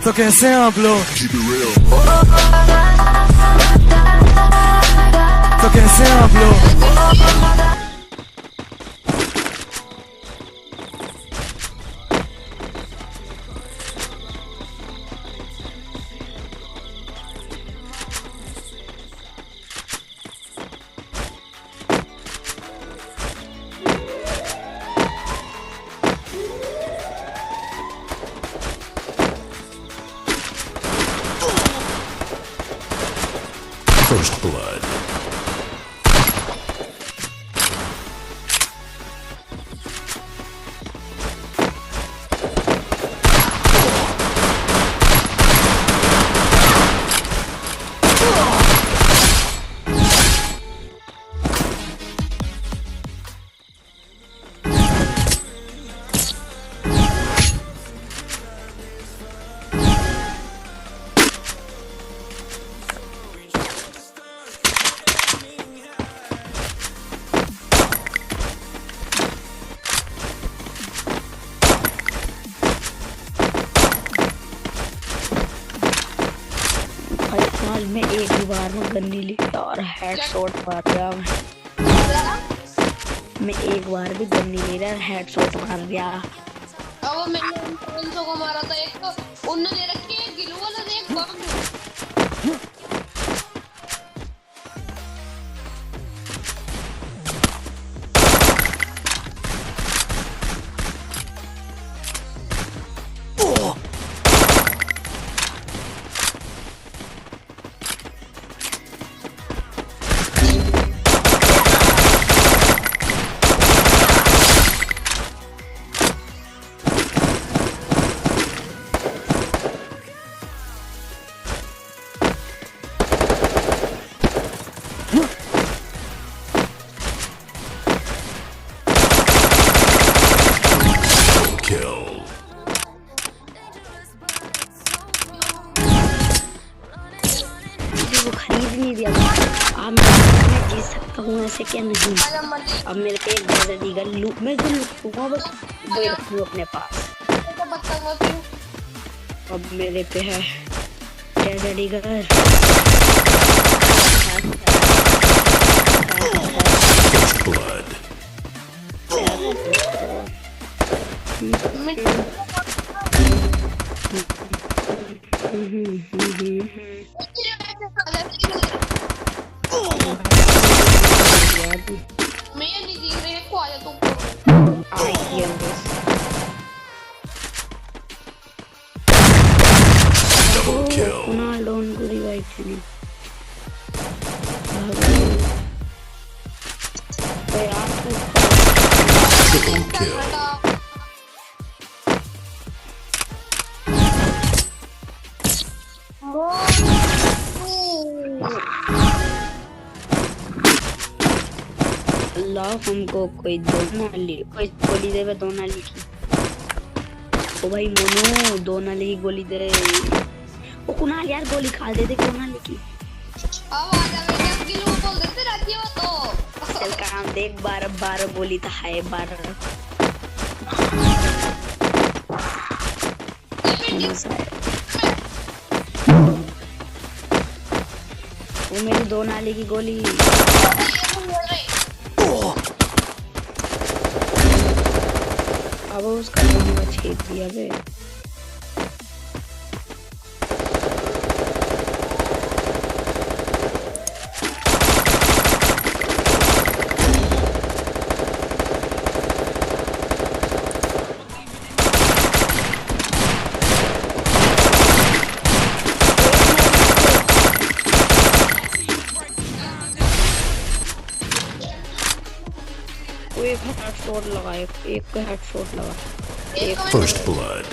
तो कैसे हैं आप लोग? तो कैसे हैं आप लोग? First blood. में एक ही बार में गन्नी लिया और हेड शॉट मार दिया मैं एक बार भी गन्नी ले रहा हेड शॉट मार दिया। अब मैंने उन 500 को मारा था, एक तो उन्होंने दे रखी है गिलू वाला ने एक बम। जीत सकता हूँ ऐसे क्या नहीं। अब मेरे पे एक डेजर्ट ईगल लूट मैं जो लूटूंगा बस वो रखूँ अपने पास। अब मेरे पे है डेजर्ट ईगल। मैं नहीं जीत रही को आया तुम I am this Double kill. ना लोन को रिवाइव करनी तो यार Triple kill. अल्लाह हमको कोई दो नाली कोई गोली दे दो नाली की। ओ भाई मोनू दो नाली की गोली दे। ओ कुनाल यार गोली खा दे दो नाली की। अब आ जा मैं गिलू बोल देते राखी हो तो चल काम देख 12 गोली तो है 12। वो मेरी दो नाली की गोली अब उसका नाम छेद दिया बे। एक हेडशॉट लगा एक को हेडशॉट लगा एक First blood.